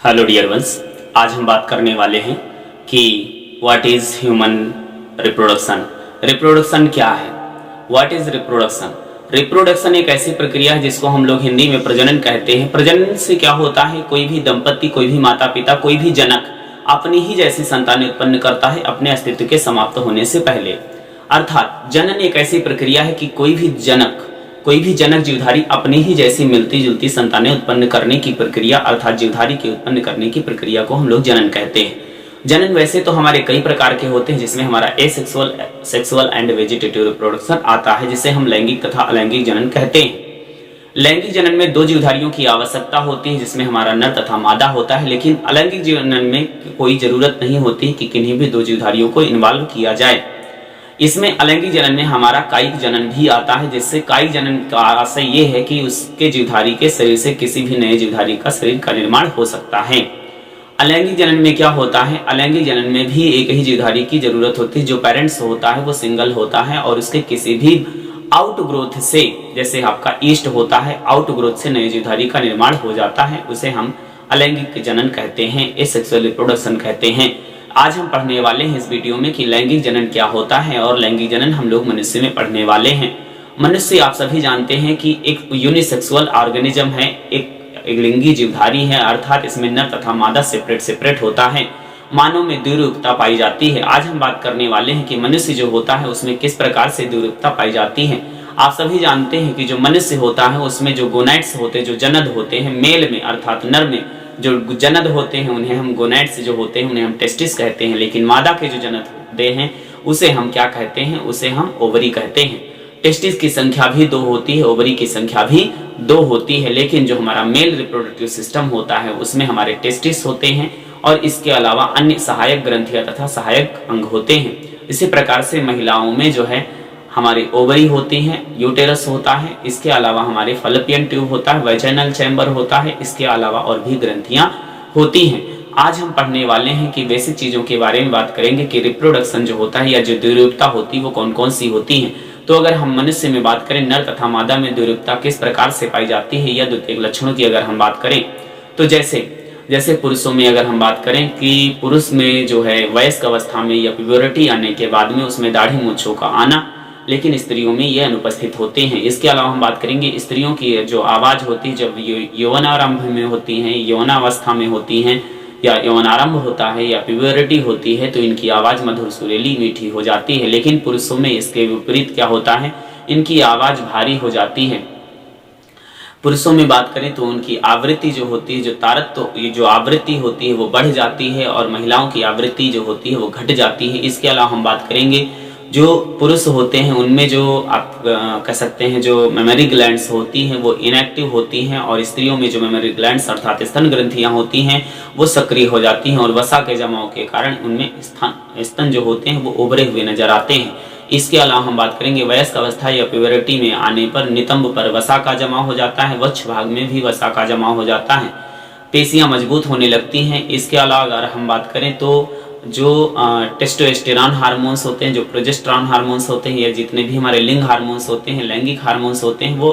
Hello dear ones, आज हम बात करने वाले हैं कि what is human reproduction. Reproduction क्या है? What is reproduction? रिप्रोडक्शन एक ऐसी प्रक्रिया है जिसको हम लोग हिंदी में प्रजनन कहते हैं। प्रजनन से क्या होता है, कोई भी दंपति, कोई भी माता पिता, कोई भी जनक अपनी ही जैसी संतानें उत्पन्न करता है अपने अस्तित्व के समाप्त होने से पहले। अर्थात जनन एक ऐसी प्रक्रिया है कि कोई भी जनक जीवधारी अपनी ही जैसी मिलती जुलती संतानें उत्पन्न करने की प्रक्रिया अर्थात जीवधारी के उत्पन्न करने की प्रक्रिया को हम लोग जनन कहते हैं। जनन वैसे तो हमारे कई प्रकार के होते हैं, जिसमें हमारा asexual, sexual and vegetative reproduction आता है, जिसे हम लैंगिक तथा अलैंगिक जनन कहते हैं। लैंगिक जनन में दो जीवधारियों की आवश्यकता होती है, जिसमें हमारा नर तथा मादा होता है। लेकिन अलैंगिक जनन में कोई जरूरत नहीं होती कि किन्हीं भी दो जीवधारियों को इन्वॉल्व किया जाए। इसमें अलैंगिक जनन में हमारा कायिक जनन भी आता है, जिससे कायिक जनन का आशय ये है कि उसके जीवधारी के शरीर से किसी भी नए जीवधारी का शरीर का निर्माण हो सकता है। अलैंगिक जनन में क्या होता है? अलैंगिक जनन में भी एक ही जीवधारी की जरूरत होती है। जो पेरेंट्स होता है वो सिंगल होता है और उसके किसी भी आउटग्रोथ से, जैसे आपका ईस्ट होता है, आउटग्रोथ से नए जीवधारी का निर्माण हो जाता है, उसे हम अलैंगिक जनन कहते हैं, एसेक्सुअल रिप्रोडक्शन कहते हैं। आज हम पढ़ने वाले हैं इस वीडियो में कि लैंगिक जनन क्या होता है, और लैंगिक जनन हम लोग मनुष्य में पढ़ने वाले हैं। मनुष्य आप सभी जानते हैं कि एक यूनिसेक्सुअल ऑर्गेनिज्म है, एक लिंगी जीवधारी है, अर्थात इसमें नर तथा मादा सेपरेट होता है। मानव में द्विरूपता पाई जाती है। आज हम बात करने वाले हैं कि मनुष्य जो होता है उसमें किस प्रकार से द्विरूपता पाई जाती है। आप सभी जानते हैं कि जो मनुष्य होता है उसमें जो गोनाइड्स होते हैं, जो जनद होते हैं, मेल में अर्थात नर में जो जनद होते हैं उन्हें हम गोनाइड्स जो होते हैं उन्हें हम टेस्टिस कहते हैं। लेकिन मादा के जो जनद होते हैं उसे हम क्या कहते हैं? उसे हम ओवरी कहते हैं। टेस्टिस की संख्या भी 2 होती है, ओवरी की संख्या भी 2 होती है। लेकिन जो हमारा मेल रिप्रोडक्टिव सिस्टम होता है उसमें हमारे टेस्टिस होते हैं और इसके अलावा अन्य सहायक ग्रंथियां तथा सहायक अंग होते हैं। इसी प्रकार से महिलाओं में जो है हमारी ओवरी होती हैं, यूटेरस होता है, इसके अलावा हमारे फैलोपियन ट्यूब होता है, वैजाइनल चैम्बर होता है, इसके अलावा और भी ग्रंथियां होती हैं। आज हम पढ़ने वाले हैं कि बेसिक चीजों के बारे में बात करेंगे कि रिप्रोडक्शन जो होता है या जो द्विरूपता होती है वो कौन कौन सी होती है। तो अगर हम मनुष्य में बात करें, नर तथा मादा में द्विरूपता किस प्रकार से पाई जाती है या द्वितीयक लक्षणों की अगर हम बात करें तो जैसे पुरुषों में अगर हम बात करें कि पुरुष में जो है वयस्क अवस्था में या प्यूबर्टी आने के बाद में उसमें दाढ़ी मूंछों का आना, लेकिन स्त्रियों में ये अनुपस्थित होते हैं। इसके अलावा हम बात करेंगे स्त्रियों की जो आवाज होती है जब यौवनारंभ में होती हैं, यौवनावस्था में होती हैं या यौवनारंभ होता है या प्यूबर्टी होती है तो इनकी आवाज मधुर सुरीली मीठी हो जाती है। लेकिन पुरुषों में इसके विपरीत क्या होता है? इनकी आवाज भारी हो जाती है। पुरुषों में बात करें तो उनकी आवृत्ति जो होती है, जो तारत्व जो आवृत्ति होती है वो बढ़ जाती है और महिलाओं की आवृत्ति जो होती है वो घट जाती है। इसके अलावा हम बात करेंगे जो पुरुष होते हैं उनमें जो आप कह सकते हैं जो मेमोरी ग्लैंड्स होती हैं वो इनएक्टिव होती हैं और स्त्रियों में जो मेमोरी ग्लैंड्स अर्थात स्तन ग्रंथियां होती हैं वो सक्रिय हो जाती हैं और वसा के जमाव के कारण उनमें स्तन जो होते हैं वो उभरे हुए नजर आते हैं। इसके अलावा हम बात करेंगे वयस्क अवस्था या प्यूबर्टी में आने पर नितंब पर वसा का जमा हो जाता है, वक्ष भाग में भी वसा का जमा हो जाता है, पेशियां मजबूत होने लगती हैं। इसके अलावा अगर हम बात करें तो जो टेस्टोस्टेरोन हार्मोन्स होते हैं, जो प्रोजेस्टेरोन हार्मोन्स होते हैं या जितने भी हमारे लिंग हार्मोन्स होते हैं, लैंगिक हार्मोन्स होते हैं, वो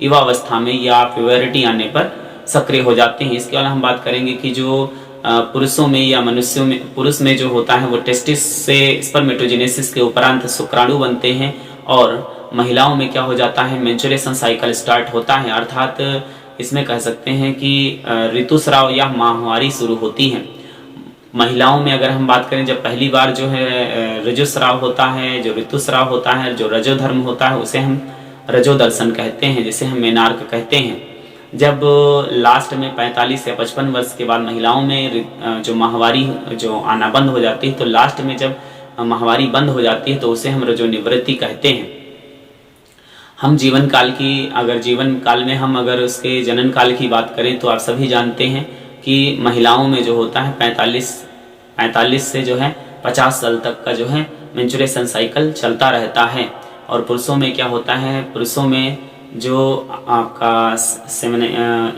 युवावस्था में या प्यूबर्टी आने पर सक्रिय हो जाते हैं। इसके अलावा हम बात करेंगे कि जो पुरुषों में या मनुष्यों में, पुरुष में जो होता है वो टेस्टिस से स्पर्मेटोजेनेसिस के उपरांत शुक्राणु बनते हैं और महिलाओं में क्या हो जाता है? मेंस्ट्रुएशन साइकिल स्टार्ट होता है, अर्थात इसमें कह सकते हैं कि ऋतुस्राव या माहवारी शुरू होती है। महिलाओं में अगर हम बात करें जब पहली बार जो है रजोस्राव होता है, जो ऋतुस्राव होता है, जो रजोधर्म होता है उसे हम रजोदर्शन कहते हैं, जिसे हम मेनार्क कहते हैं। जब लास्ट में 45 या 55 वर्ष के बाद महिलाओं में जो माहवारी जो आना बंद हो जाती है तो लास्ट में जब माहवारी बंद हो जाती है तो उसे हम रजोनिवृत्ति कहते हैं। हम जीवन काल में हम अगर उसके जनन काल की बात करें तो आप सभी जानते हैं कि महिलाओं में जो होता है 45 से जो है 50 साल तक का जो है मेंस्ट्रुएशन साइकिल चलता रहता है। और पुरुषों में क्या होता है? पुरुषों में जो आपका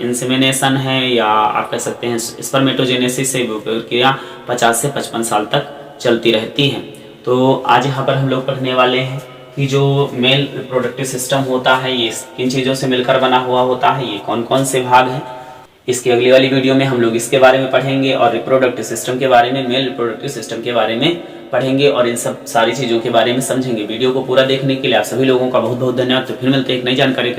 इंसेमिनेशन है या आप कह सकते हैं स्पर्मेटोजेनेसिस से प्रक्रिया 50 से 55 साल तक चलती रहती है। तो आज यहाँ पर हम लोग पढ़ने वाले हैं कि जो मेल रिप्रोडक्टिव सिस्टम होता है ये किन चीज़ों से मिलकर बना हुआ होता है, ये कौन कौन से भाग हैं। इसकी अगली वाली वीडियो में हम लोग इसके बारे में पढ़ेंगे और रिप्रोडक्टिव सिस्टम के बारे में, मेल रिप्रोडक्टिव सिस्टम के बारे में पढ़ेंगे और इन सब सारी चीज़ों के बारे में समझेंगे। वीडियो को पूरा देखने के लिए आप सभी लोगों का बहुत बहुत धन्यवाद। तो फिर मिलते हैं एक नई जानकारी।